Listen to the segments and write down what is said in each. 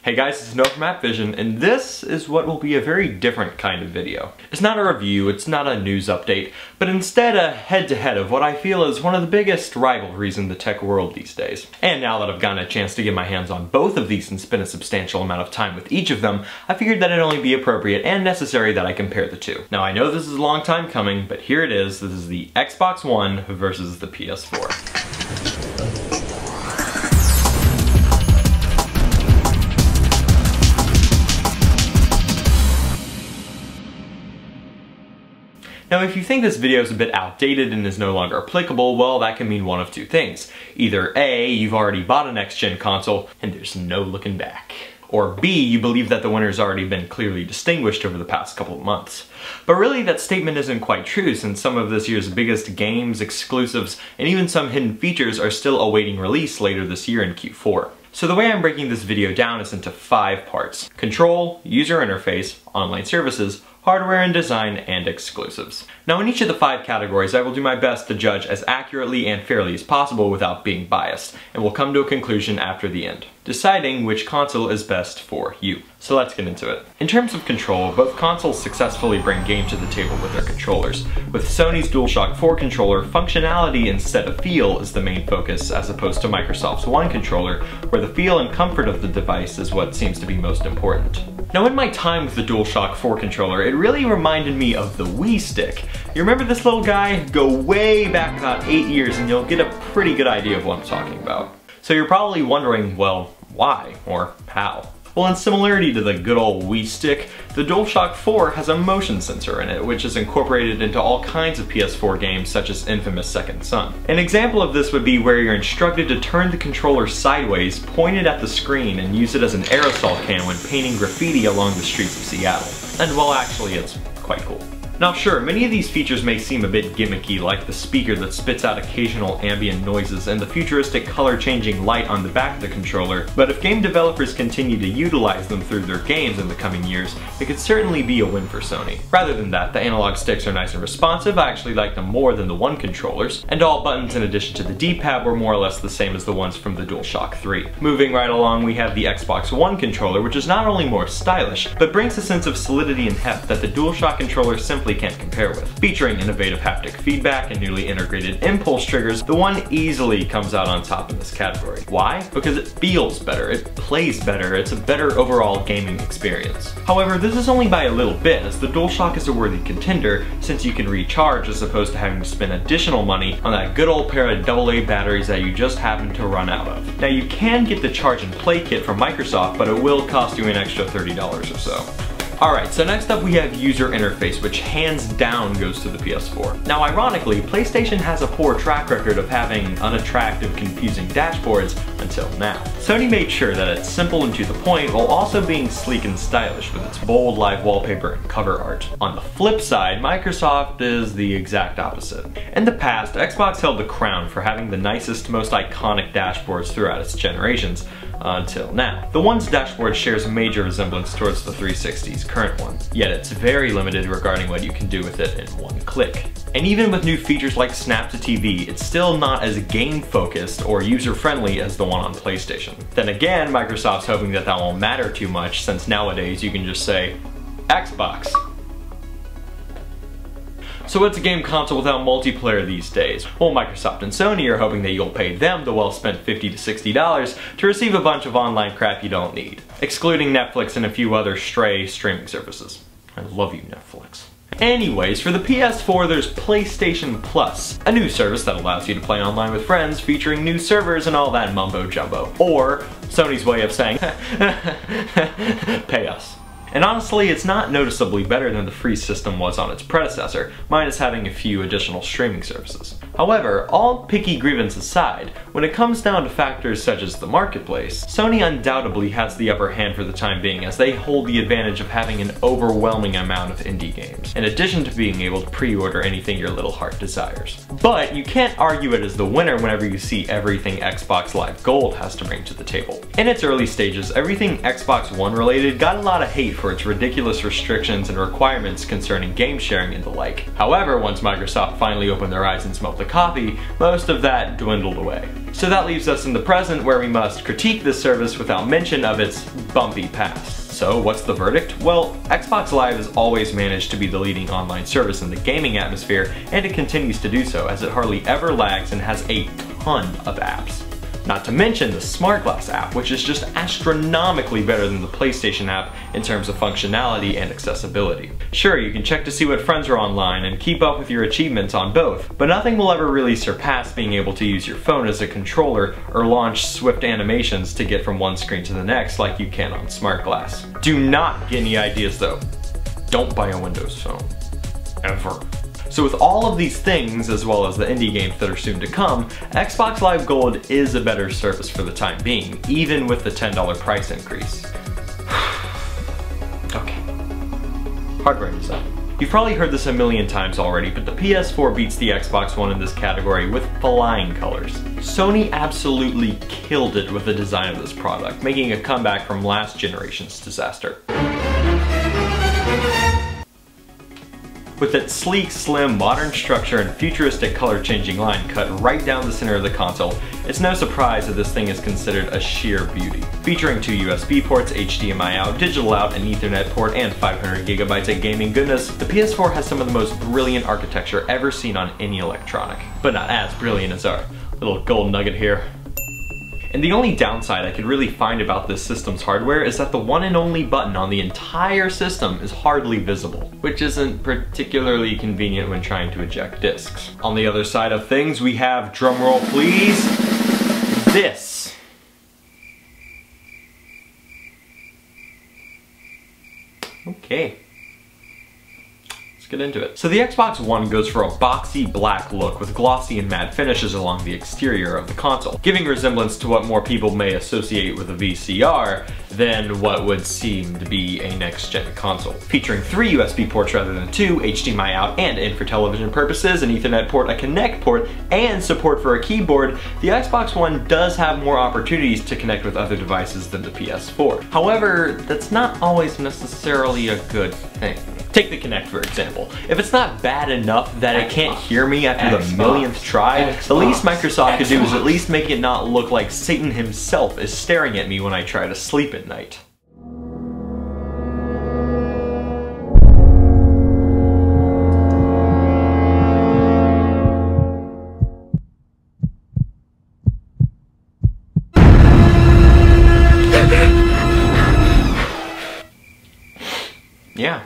Hey guys, it's Noah from AppVision, and this is what will be a very different kind of video. It's not a review, it's not a news update, but instead a head-to-head of what I feel is one of the biggest rivalries in the tech world these days. And now that I've gotten a chance to get my hands on both of these and spend a substantial amount of time with each of them, I figured that it'd only be appropriate and necessary that I compare the two. Now I know this is a long time coming, but here it is. This is the Xbox One versus the PS4. Now if you think this video is a bit outdated and is no longer applicable, well that can mean one of two things. Either A, you've already bought a next-gen console and there's no looking back. Or B, you believe that the winner's already been clearly distinguished over the past couple of months. But really that statement isn't quite true, since some of this year's biggest games, exclusives, and even some hidden features are still awaiting release later this year in Q4. So the way I'm breaking this video down is into 5 parts: control, user interface, online services, hardware and design, and exclusives. Now in each of the 5 categories I will do my best to judge as accurately and fairly as possible without being biased, and we'll come to a conclusion after the end, deciding which console is best for you. So let's get into it. In terms of control, both consoles successfully bring games to the table with their controllers. With Sony's DualShock 4 controller, functionality instead of feel is the main focus, as opposed to Microsoft's One controller, where the feel and comfort of the device is what seems to be most important. Now in my time with the DualShock 4 controller, it really reminded me of the Wii Stick. You remember this little guy? Go way back about 8 years and you'll get a pretty good idea of what I'm talking about. So you're probably wondering, well, why or how? Well, in similarity to the good old Wii Stick, the DualShock 4 has a motion sensor in it, which is incorporated into all kinds of PS4 games such as infamous Second Son. An example of this would be where you're instructed to turn the controller sideways, point it at the screen, and use it as an aerosol can when painting graffiti along the streets of Seattle. And well, actually, it's quite cool. Now sure, many of these features may seem a bit gimmicky, like the speaker that spits out occasional ambient noises and the futuristic color-changing light on the back of the controller, but if game developers continue to utilize them through their games in the coming years, it could certainly be a win for Sony. Rather than that, the analog sticks are nice and responsive. I actually like them more than the One controllers, and all buttons in addition to the D-pad were more or less the same as the ones from the DualShock 3. Moving right along, we have the Xbox One controller, which is not only more stylish, but brings a sense of solidity and heft that the DualShock controller simply can't compare with. Featuring innovative haptic feedback and newly integrated impulse triggers, the One easily comes out on top in this category. Why? Because it feels better, it plays better, it's a better overall gaming experience. However, this is only by a little bit, as the DualShock is a worthy contender since you can recharge as opposed to having to spend additional money on that good old pair of AA batteries that you just happen to run out of. Now you can get the charge and play kit from Microsoft, but it will cost you an extra $30 or so. Alright, so next up we have user interface, which hands down goes to the PS4. Now ironically, PlayStation has a poor track record of having unattractive, confusing dashboards until now. Sony made sure that it's simple and to the point while also being sleek and stylish with its bold live wallpaper and cover art. On the flip side, Microsoft is the exact opposite. In the past, Xbox held the crown for having the nicest, most iconic dashboards throughout its generations, until now. The One's dashboard shares a major resemblance towards the 360's current one, yet it's very limited regarding what you can do with it in one click. And even with new features like Snap to TV, it's still not as game-focused or user-friendly as the one on PlayStation. Then again, Microsoft's hoping that that won't matter too much, since nowadays you can just say, Xbox. So what's a game console without multiplayer these days? Well, Microsoft and Sony are hoping that you'll pay them the well-spent $50 to $60 to receive a bunch of online crap you don't need, excluding Netflix and a few other stray streaming services. I love you, Netflix. Anyways, for the PS4 there's PlayStation Plus, a new service that allows you to play online with friends featuring new servers and all that mumbo jumbo. Or Sony's way of saying, pay us. And honestly, it's not noticeably better than the free system was on its predecessor, minus having a few additional streaming services. However, all picky grievance aside, when it comes down to factors such as the marketplace, Sony undoubtedly has the upper hand for the time being, as they hold the advantage of having an overwhelming amount of indie games, in addition to being able to pre-order anything your little heart desires. But you can't argue it as the winner whenever you see everything Xbox Live Gold has to bring to the table. In its early stages, everything Xbox One related got a lot of hate for its ridiculous restrictions and requirements concerning game sharing and the like. However, once Microsoft finally opened their eyes and smelled the copy, most of that dwindled away. So that leaves us in the present, where we must critique this service without mention of its bumpy past. So what's the verdict? Well, Xbox Live has always managed to be the leading online service in the gaming atmosphere, and it continues to do so, as it hardly ever lags and has a ton of apps. Not to mention the Smart Glass app, which is just astronomically better than the PlayStation app in terms of functionality and accessibility. Sure, you can check to see what friends are online and keep up with your achievements on both, but nothing will ever really surpass being able to use your phone as a controller or launch swift animations to get from one screen to the next like you can on Smart Glass. Do not get any ideas though. Don't buy a Windows phone. Ever. So with all of these things, as well as the indie games that are soon to come, Xbox Live Gold is a better service for the time being, even with the $10 price increase. Okay. Hardware design. You've probably heard this a million times already, but the PS4 beats the Xbox One in this category with flying colors. Sony absolutely killed it with the design of this product, making a comeback from last generation's disaster. With its sleek, slim, modern structure and futuristic color-changing line cut right down the center of the console, it's no surprise that this thing is considered a sheer beauty. Featuring 2 USB ports, HDMI out, digital out, an Ethernet port, and 500 gigabytes of gaming goodness, the PS4 has some of the most brilliant architecture ever seen on any electronic. But not as brilliant as our little gold nugget here. And the only downside I could really find about this system's hardware is that the one and only button on the entire system is hardly visible, which isn't particularly convenient when trying to eject discs. On the other side of things, we have, drumroll please, this. Okay. Get into it. So the Xbox One goes for a boxy black look with glossy and matte finishes along the exterior of the console, giving resemblance to what more people may associate with a VCR than what would seem to be a next-gen console. Featuring 3 USB ports rather than 2, HDMI out and in for television purposes, an Ethernet port, a Connect port, and support for a keyboard, the Xbox One does have more opportunities to connect with other devices than the PS4. However, that's not always necessarily a good thing. Take the Connect for example. If it's not bad enough that it can't hear me after the millionth try, the least Microsoft could do is at least make it not look like Satan himself is staring at me when I try to sleep at night. Yeah.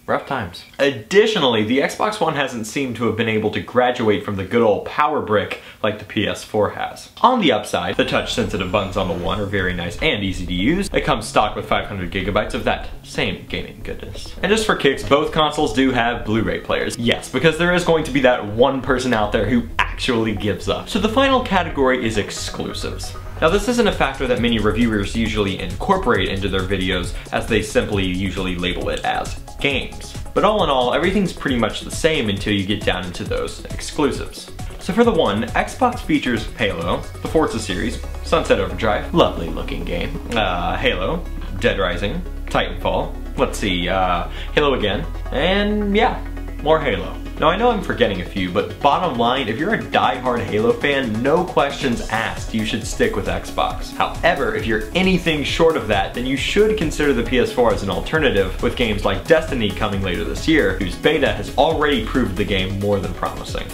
Rough times. Additionally, the Xbox One hasn't seemed to have been able to graduate from the good old power brick like the PS4 has. On the upside, the touch-sensitive buttons on the One are very nice and easy to use. It comes stock with 500 gigabytes of that same gaming goodness. And just for kicks, both consoles do have Blu-ray players. Yes, because there is going to be that one person out there who actually gives up. So the final category is exclusives. Now this isn't a factor that many reviewers usually incorporate into their videos, as they simply usually label it as games. But all in all, everything's pretty much the same until you get down into those exclusives. So for the One, Xbox features Halo, the Forza series, Sunset Overdrive, lovely looking game, Halo, Dead Rising, Titanfall, let's see, Halo again, and yeah, more Halo. Now I know I'm forgetting a few, but bottom line, if you're a die-hard Halo fan, no questions asked, you should stick with Xbox. However, if you're anything short of that, then you should consider the PS4 as an alternative, with games like Destiny coming later this year, whose beta has already proved the game more than promising.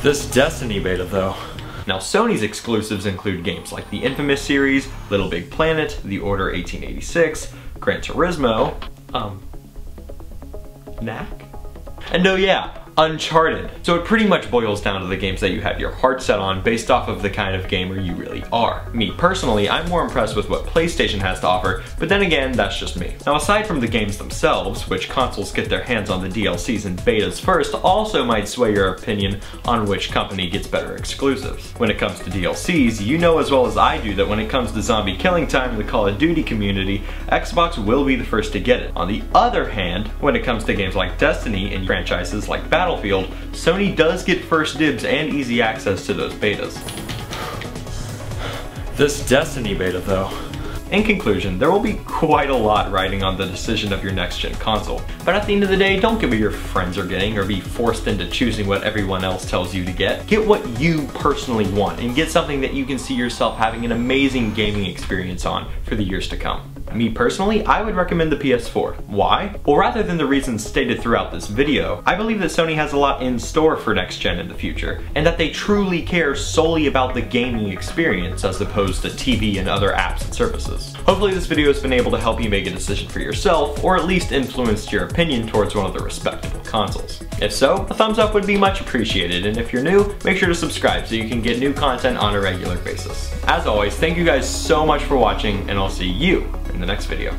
This Destiny beta though. Now Sony's exclusives include games like the Infamous series, Little Big Planet, The Order 1886, Gran Turismo, Knack? And oh yeah, Uncharted. So it pretty much boils down to the games that you have your heart set on based off of the kind of gamer you really are. Me personally, I'm more impressed with what PlayStation has to offer, but then again, that's just me. Now aside from the games themselves, which consoles get their hands on the DLCs and betas first, also might sway your opinion on which company gets better exclusives. When it comes to DLCs, you know as well as I do that when it comes to zombie killing time in the Call of Duty community, Xbox will be the first to get it. On the other hand, when it comes to games like Destiny and franchises like Battlefield, Sony does get first dibs and easy access to those betas. This Destiny beta though. In conclusion, there will be quite a lot riding on the decision of your next-gen console. But at the end of the day, don't get what your friends are getting or be forced into choosing what everyone else tells you to get. Get what you personally want and get something that you can see yourself having an amazing gaming experience on for the years to come. Me personally, I would recommend the PS4. Why? Well, rather than the reasons stated throughout this video, I believe that Sony has a lot in store for next gen in the future, and that they truly care solely about the gaming experience as opposed to TV and other apps and services. Hopefully this video has been able to help you make a decision for yourself, or at least influenced your opinion towards one of the respectable consoles. If so, a thumbs up would be much appreciated, and if you're new, make sure to subscribe so you can get new content on a regular basis. As always, thank you guys so much for watching, and I'll see you in the next video.